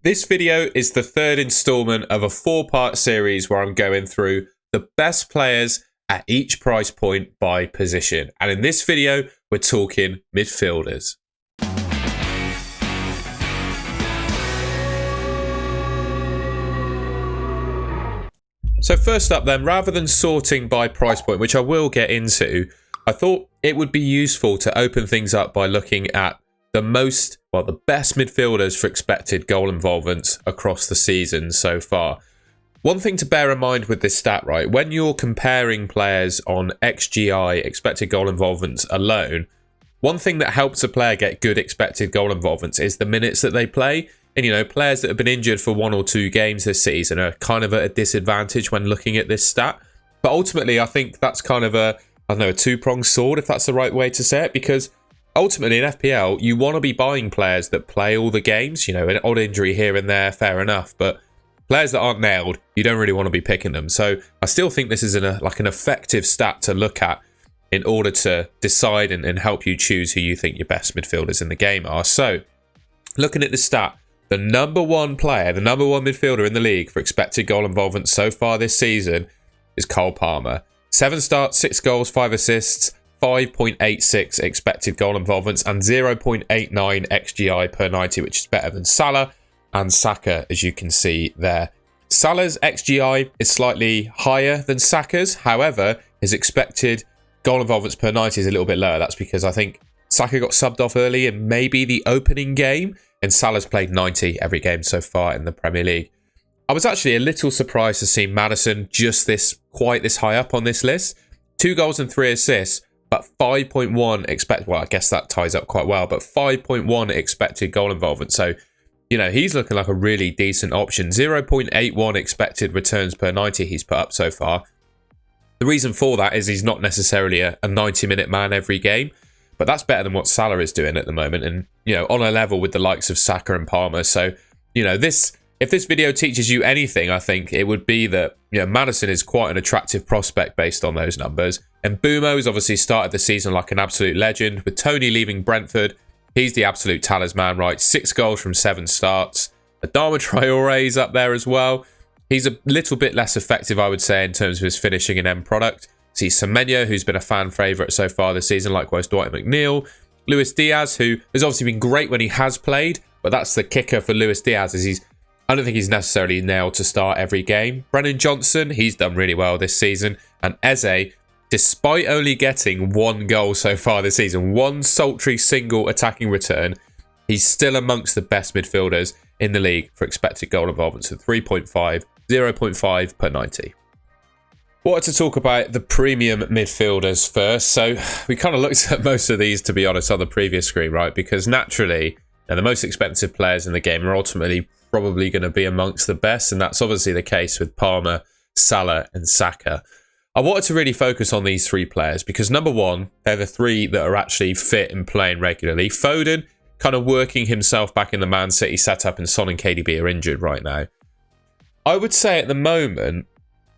This video is the third installment of a 4-part series where I'm going through the best players at each price point by position. And in this video, we're talking midfielders. So first up then, rather than sorting by price point, which I will get into, I thought it would be useful to open things up by looking at the best midfielders for expected goal involvements across the season so far. One thing to bear in mind with this stat, right, when you're comparing players on XGI, expected goal involvements alone, one thing that helps a player get good expected goal involvements is the minutes that they play. And, you know, players that have been injured for 1 or 2 games this season are kind of at a disadvantage when looking at this stat. But ultimately, I think that's kind of a two-pronged sword, if that's the right way to say it, because ultimately in FPL, you want to be buying players that play all the games. You know, an odd injury here and there, fair enough. But players that aren't nailed, you don't really want to be picking them. So I still think this is an effective stat to look at in order to decide and help you choose who you think your best midfielders in the game are. So looking at the stat, the number one player, the number one midfielder in the league for expected goal involvement so far this season is Cole Palmer. 7 starts, 6 goals, 5 assists, 5.86 expected goal involvements, and 0.89 XGI per 90, which is better than Salah and Saka, as you can see there. Salah's XGI is slightly higher than Saka's. However, his expected goal involvements per 90 is a little bit lower. That's because I think Saka got subbed off early in maybe the opening game, and Salah's played 90 every game so far in the Premier League. I was actually a little surprised to see Maddison just quite this high up on this list. 2 goals and 3 assists, but 5.1 expected. Well, I guess that ties up quite well, but 5.1 expected goal involvement. So, you know, he's looking like a really decent option. 0.81 expected returns per 90 he's put up so far. The reason for that is he's not necessarily a 90-minute man every game, but that's better than what Salah is doing at the moment, and, you know, on a level with the likes of Saka and Palmer. So, you know, if this video teaches you anything, I think it would be that, you know, Maddison is quite an attractive prospect based on those numbers. And Mbeumo's obviously started the season like an absolute legend. With Tony leaving Brentford, he's the absolute talisman, right? 6 goals from 7 starts. Adama Traore's up there as well. He's a little bit less effective, I would say, in terms of his finishing and end product. See Semenyo, who's been a fan favourite so far this season, likewise Dwight McNeil. Luis Diaz, who has obviously been great when he has played, but that's the kicker for Luis Diaz, is I don't think he's necessarily nailed to start every game. Brennan Johnson, he's done really well this season. And Eze, despite only getting 1 goal so far this season, 1 sultry single attacking return, he's still amongst the best midfielders in the league for expected goal involvement, so 3.5, 0.5 per 90. Wanted to talk about the premium midfielders first. So we kind of looked at most of these, to be honest, on the previous screen, right? Because naturally, the most expensive players in the game are ultimately probably going to be amongst the best. And that's obviously the case with Palmer, Salah and Saka. I wanted to really focus on these 3 players because, number one, they're the 3 that are actually fit and playing regularly. Foden kind of working himself back in the Man City setup, and Son and KDB are injured right now. I would say at the moment,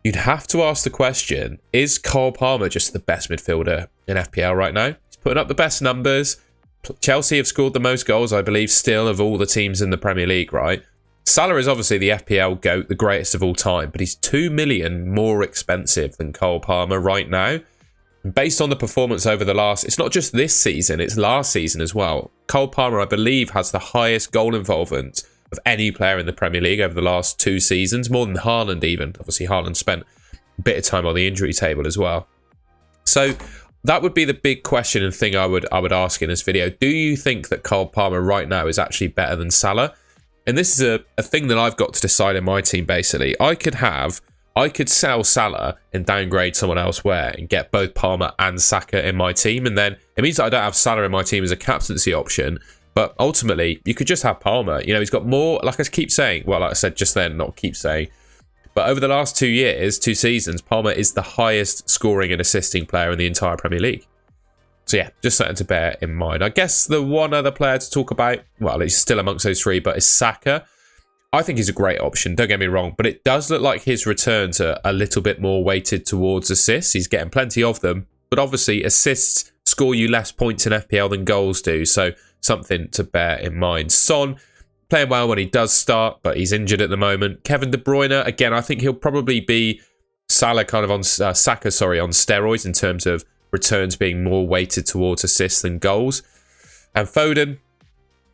you'd have to ask the question, is Cole Palmer just the best midfielder in FPL right now? He's putting up the best numbers. Chelsea have scored the most goals, I believe, still of all the teams in the Premier League, right? Salah is obviously the FPL GOAT, the greatest of all time, but he's 2 million more expensive than Cole Palmer right now. And based on the performance over it's not just this season, it's last season as well. Cole Palmer, I believe, has the highest goal involvement of any player in the Premier League over the last 2 seasons, more than Haaland even. Obviously, Haaland spent a bit of time on the injury table as well. So that would be the big question and thing I would ask in this video. Do you think that Cole Palmer right now is actually better than Salah? And this is a thing that I've got to decide in my team, basically. I could sell Salah and downgrade someone elsewhere and get both Palmer and Saka in my team. And then it means that I don't have Salah in my team as a captaincy option. But ultimately, you could just have Palmer. You know, he's got more, like I keep saying, well, like I said just then, not keep saying, but over the last 2 seasons, Palmer is the highest scoring and assisting player in the entire Premier League. So yeah, just something to bear in mind. I guess the one other player to talk about, well, he's still amongst those 3, but is Saka. I think he's a great option, don't get me wrong, but it does look like his returns are a little bit more weighted towards assists. He's getting plenty of them, but obviously assists score you less points in FPL than goals do, so something to bear in mind. Son playing well when he does start, but he's injured at the moment. Kevin De Bruyne, again, I think he'll probably be Saka on steroids in terms of returns being more weighted towards assists than goals. And Foden,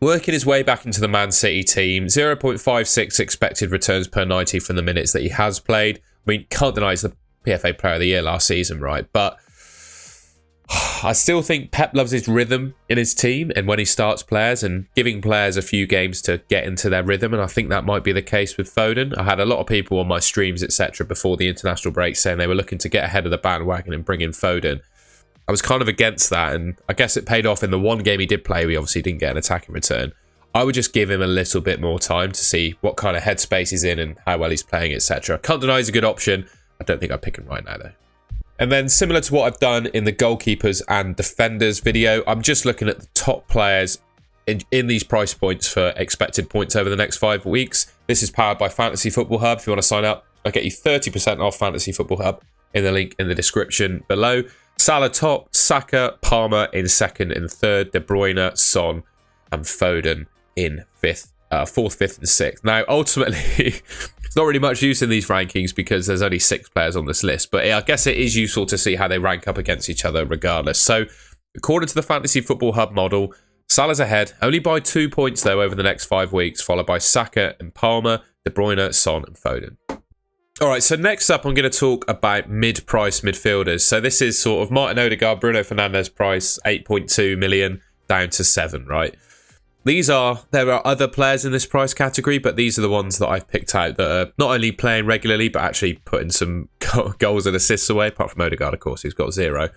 working his way back into the Man City team, 0.56 expected returns per 90 from the minutes that he has played. I mean, can't deny he's the PFA Player of the Year last season, right? But I still think Pep loves his rhythm in his team and when he starts players and giving players a few games to get into their rhythm. And I think that might be the case with Foden. I had a lot of people on my streams, etc., before the international break saying they were looking to get ahead of the bandwagon and bring in Foden. I was kind of against that, and I guess it paid off in the one game he did play. We obviously didn't get an attacking return. I would just give him a little bit more time to see what kind of headspace he's in and how well he's playing, etc. Can't deny he's a good option. I don't think I'd pick him right now, though. And then similar to what I've done in the goalkeepers and defenders video, I'm just looking at the top players in these price points for expected points over the next 5 weeks. This is powered by Fantasy Football Hub. If you want to sign up, I'll get you 30% off Fantasy Football Hub in the link in the description below. Salah top, Saka, Palmer in second and third, De Bruyne, Son and Foden in fourth, fifth and sixth. Now, ultimately, it's not really much use in these rankings because there's only 6 players on this list, but I guess it is useful to see how they rank up against each other regardless. So, according to the Fantasy Football Hub model, Salah's ahead, only by 2 points though over the next 5 weeks, followed by Saka and Palmer, De Bruyne, Son and Foden. Alright, so next up I'm going to talk about mid-price midfielders. So this is sort of Martin Odegaard, Bruno Fernandes price, 8.2 million down to 7, right? There are other players in this price category, but these are the ones that I've picked out that are not only playing regularly, but actually putting some goals and assists away, apart from Odegaard, of course, who's got 0.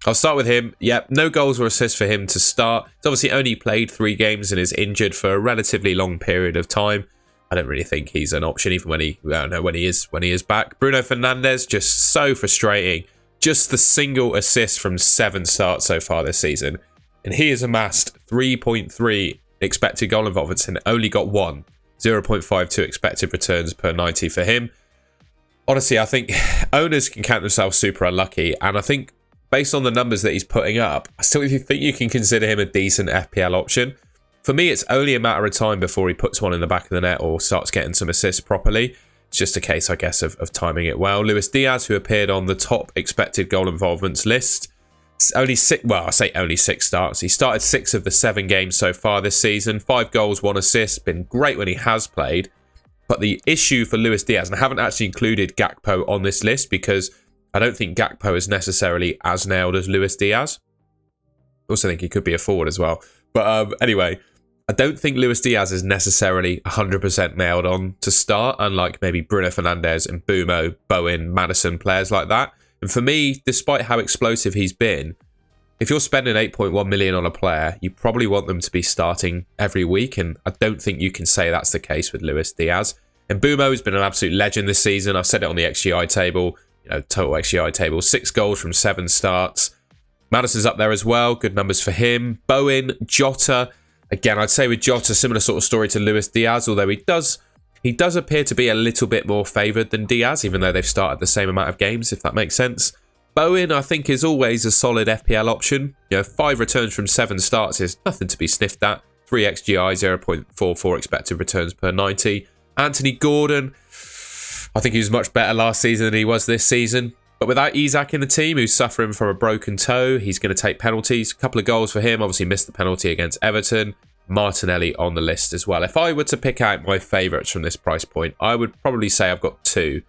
I'll start with him. Yep, no goals or assists for him to start. He's obviously only played 3 games and is injured for a relatively long period of time. I don't really think he's an option, even when he is back. Bruno Fernandes, just so frustrating. Just the single assist from 7 starts so far this season. And he has amassed 3.3 expected goal involvements and only got 1. 0.52 expected returns per 90 for him. Honestly, I think owners can count themselves super unlucky. And I think based on the numbers that he's putting up, I still think you can consider him a decent FPL option. For me, it's only a matter of time before he puts one in the back of the net or starts getting some assists properly. It's just a case, I guess, of timing it well. Luis Diaz, who appeared on the top expected goal involvements list, only 6 starts. He started 6 of the 7 games so far this season. 5 goals, 1 assist. Been great when he has played. But the issue for Luis Diaz, and I haven't actually included Gakpo on this list because I don't think Gakpo is necessarily as nailed as Luis Diaz. I also think he could be a forward as well. But anyway, I don't think Luis Diaz is necessarily 100% nailed on to start, unlike maybe Bruno Fernandes and Bumo, Bowen, Maddison, players like that. And for me, despite how explosive he's been, if you're spending 8.1 million on a player, you probably want them to be starting every week, and I don't think you can say that's the case with Luis Diaz. And Bumo has been an absolute legend this season. I've said it on the XGI table, total XGI table, 6 goals from 7 starts. Maddison's up there as well, good numbers for him. Bowen, Jota. Again, I'd say with Jota, similar sort of story to Luis Diaz, although he does appear to be a little bit more favoured than Diaz, even though they've started the same amount of games, if that makes sense. Bowen, I think, is always a solid FPL option. 5 returns from 7 starts is nothing to be sniffed at. 3 XGI, 0.44 expected returns per 90. Anthony Gordon, I think he was much better last season than he was this season. But without Isak in the team, who's suffering from a broken toe, he's going to take penalties. A couple of goals for him. Obviously missed the penalty against Everton. Martinelli on the list as well. If I were to pick out my favourites from this price point, I would probably say I've got 2,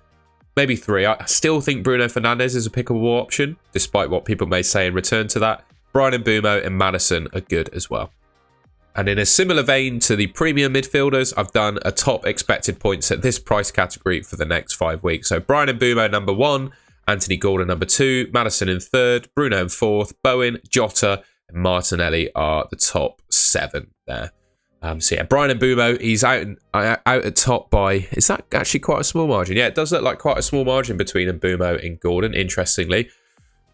maybe 3. I still think Bruno Fernandes is a pickable option, despite what people may say in return to that. Brian Mbeumo and Maddison are good as well. And in a similar vein to the premium midfielders, I've done a top expected points at this price category for the next 5 weeks. So Brian Mbeumo number 1, Anthony Gordon number 2, Maddison in 3rd, Bruno in 4th, Bowen, Jota and Martinelli are the top 7 there. So yeah, Brian Mbeumo, he's out at top by, is that actually quite a small margin? Yeah, it does look like quite a small margin between Mbeumo and Gordon, interestingly.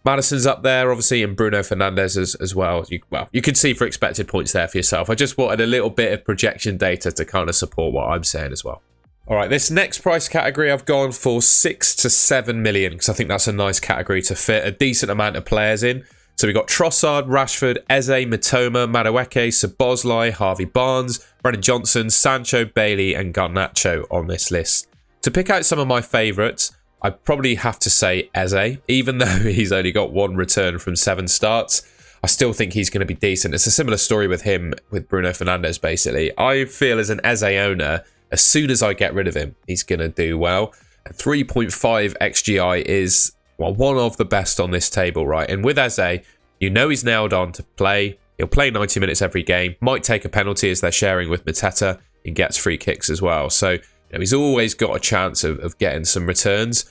Maddison's up there, obviously, and Bruno Fernandes as well. You can see for expected points there for yourself. I just wanted a little bit of projection data to kind of support what I'm saying as well. All right, this next price category I've gone for 6 to 7 million because I think that's a nice category to fit a decent amount of players in. So we've got Trossard, Rashford, Eze, Mitoma, Madueke, Szoboszlai, Harvey Barnes, Brennan Johnson, Sancho, Bailey and Garnacho on this list. To pick out some of my favourites, I'd probably have to say Eze. Even though he's only got 1 return from 7 starts, I still think he's going to be decent. It's a similar story with him, with Bruno Fernandes, basically. I feel as an Eze owner, as soon as I get rid of him, he's going to do well. 3.5 XGI is, well, one of the best on this table, right? And with Eze, you know he's nailed on to play. He'll play 90 minutes every game. Might take a penalty as they're sharing with Mateta. He gets free kicks as well. So, you know, he's always got a chance of getting some returns.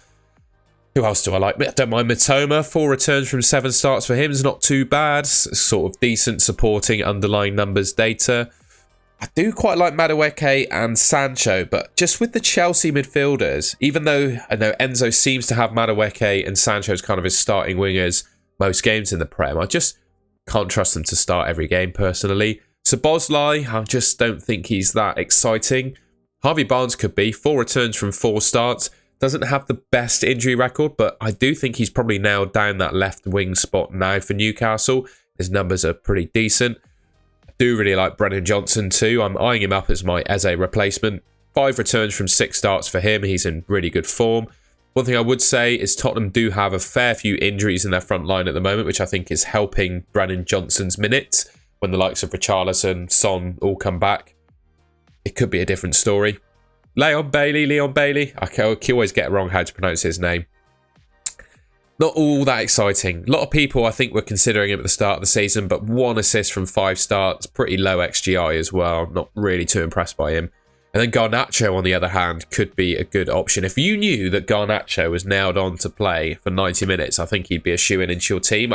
Who else do I like? I don't mind Mitoma. 4 returns from 7 starts for him is not too bad. Sort of decent supporting underlying numbers data. I do quite like Madueke and Sancho, but just with the Chelsea midfielders, even though I know Enzo seems to have Madueke and Sancho as kind of his starting wingers most games in the Prem, I just can't trust them to start every game personally. Szoboszlai, I just don't think he's that exciting. Harvey Barnes could be. 4 returns from 4 starts. Doesn't have the best injury record, but I do think he's probably nailed down that left wing spot now for Newcastle. His numbers are pretty decent. I do really like Brennan Johnson too. I'm eyeing him up as my Eze replacement. 5 returns from 6 starts for him. He's in really good form. One thing I would say is Tottenham do have a fair few injuries in their front line at the moment, which I think is helping Brennan Johnson's minutes. When the likes of Richarlison, Son all come back, it could be a different story. Leon Bailey. I always get wrong how to pronounce his name. Not all that exciting. A lot of people, I think, were considering him at the start of the season, but 1 assist from 5 starts. Pretty low XGI as well. Not really too impressed by him. And then Garnacho, on the other hand, could be a good option. If you knew that Garnacho was nailed on to play for 90 minutes, I think he'd be a shoo-in into your team.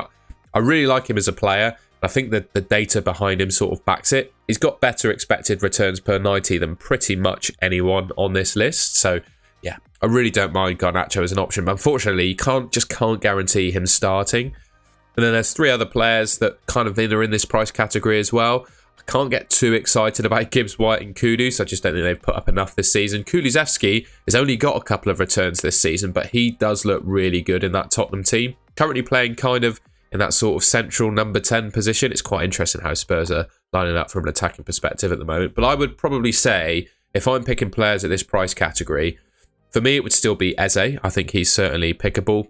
I really like him as a player. I think that the data behind him sort of backs it. He's got better expected returns per 90 than pretty much anyone on this list. So, yeah, I really don't mind Garnacho as an option. But unfortunately, you can't guarantee him starting. And then there's 3 other players that kind of are in this price category as well. I can't get too excited about Gibbs, White and Kudus. I just don't think they've put up enough this season. Kulusevski has only got a couple of returns this season, but he does look really good in that Tottenham team. Currently playing kind of in that sort of central number 10 position. It's quite interesting how Spurs are lining up from an attacking perspective at the moment. But I would probably say, if I'm picking players at this price category, for me it would still be Eze. I think he's certainly pickable.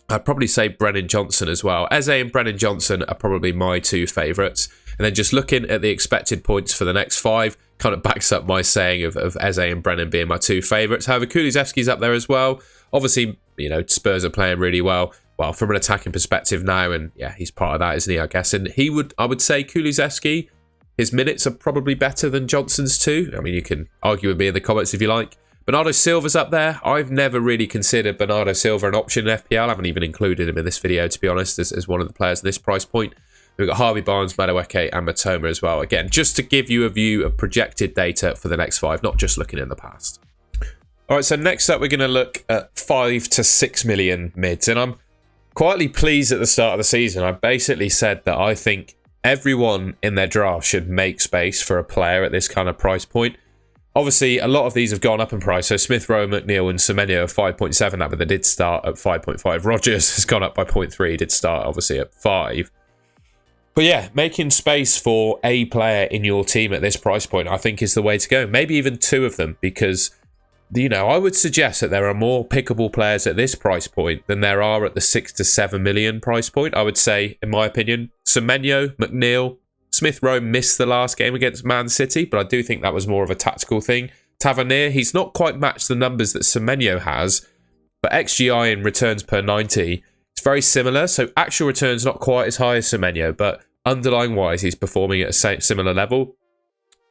I'd probably say Brennan Johnson as well. Eze and Brennan Johnson are probably my 2 favourites. And then just looking at the expected points for the next 5 kind of backs up my saying of Eze and Brennan being my 2 favourites. However, Kulusevski's up there as well. Obviously, you know, Spurs are playing really well. Well, from an attacking perspective now, and yeah, he's part of that, isn't he, I guess. And I would say Kulusevski, his minutes are probably better than Johnson's too. I mean, you can argue with me in the comments if you like. Bernardo Silva's up there. I've never really considered Bernardo Silva an option in FPL. I haven't even included him in this video, to be honest, as one of the players in this price point. We've got Harvey Barnes, Madueke and Mitoma as well. Again, just to give you a view of projected data for the next 5, not just looking in the past. All right, so next up, we're going to look at 5 to 6 million mids. And I'm quietly pleased at the start of the season. I basically said that I think everyone in their draft should make space for a player at this kind of price point. Obviously, a lot of these have gone up in price. So Smith Rowe, McNeil and Semenyo are 5.7 up, but they did start at 5.5. Rodgers has gone up by 0.3. He did start, obviously, at 5. But yeah, making space for a player in your team at this price point, I think, is the way to go. Maybe even 2 of them, because, you know, I would suggest that there are more pickable players at this price point than there are at the 6 to 7 million price point. I would say, in my opinion, Semenyo, McNeil, Smith Rowe missed the last game against Man City, but I do think that was more of a tactical thing. Tavernier, he's not quite matched the numbers that Semenyo has, but XGI and returns per 90, it's very similar. So actual returns not quite as high as Semenyo, but underlying wise, he's performing at a similar level.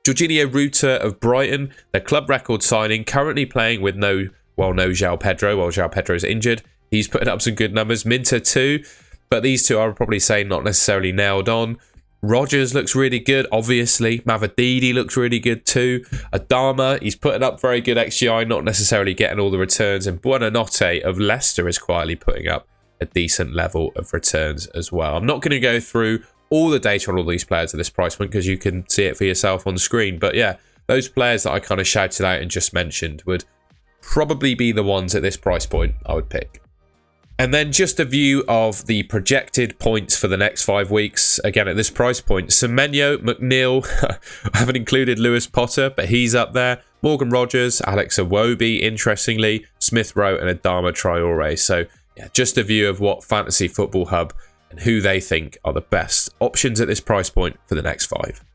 Jorginho Ruta of Brighton, their club record signing, currently playing with no João Pedro, while João Pedro's injured. He's putting up some good numbers. Minter too, but these 2 I would probably say not necessarily nailed on. Rodgers looks really good, obviously. Mavididi looks really good too. Adama, he's putting up very good XGI, not necessarily getting all the returns. And Buonanotte of Leicester is quietly putting up a decent level of returns as well. I'm not going to go through all the data on all these players at this price point because you can see it for yourself on screen. But yeah, those players that I kind of shouted out and just mentioned would probably be the ones at this price point I would pick. And then just a view of the projected points for the next 5 weeks. Again, at this price point, Semenyo, McNeil, I haven't included Lewis Potter, but he's up there. Morgan Rogers, Alex Iwobi, interestingly, Smith Rowe and Adama Traore. So yeah, just a view of what Fantasy Football Hub and who they think are the best options at this price point for the next 5.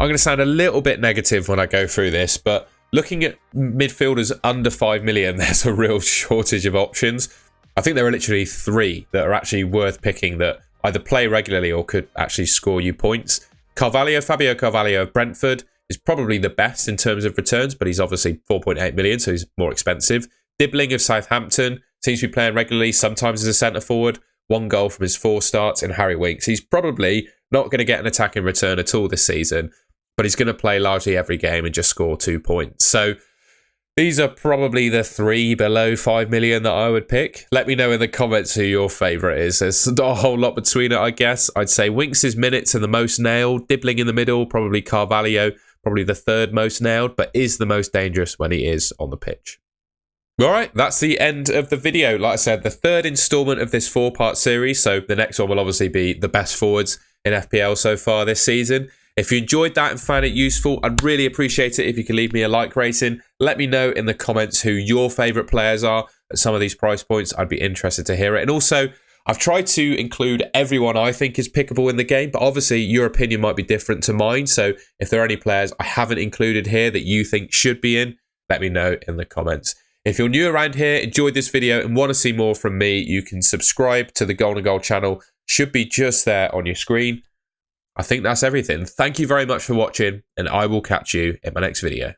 I'm going to sound a little bit negative when I go through this, but looking at midfielders under 5 million, there's a real shortage of options. I think there are literally 3 that are actually worth picking that either play regularly or could actually score you points. Fabio Carvalho of Brentford is probably the best in terms of returns, but he's obviously 4.8 million, so he's more expensive. Dibbling of Southampton seems to be playing regularly, sometimes as a centre forward. 1 goal from his 4 starts. And Harry Winks, he's probably not going to get an attacking return at all this season, but he's going to play largely every game and just score 2 points. So these are probably the 3 below 5 million that I would pick. Let me know in the comments who your favourite is. There's not a whole lot between it, I guess. I'd say Winks' minutes are the most nailed. Dibbling in the middle, probably Carvalho, probably the 3rd most nailed, but is the most dangerous when he is on the pitch. All right, that's the end of the video. Like I said, the 3rd instalment of this 4-part series. So the next one will obviously be the best forwards in FPL so far this season. If you enjoyed that and found it useful, I'd really appreciate it if you could leave me a like rating. Let me know in the comments who your favourite players are at some of these price points. I'd be interested to hear it. And also, I've tried to include everyone I think is pickable in the game, but obviously your opinion might be different to mine. So if there are any players I haven't included here that you think should be in, let me know in the comments. If you're new around here, enjoyed this video and want to see more from me, you can subscribe to the Golden Goal channel. Should be just there on your screen. I think that's everything. Thank you very much for watching, and I will catch you in my next video.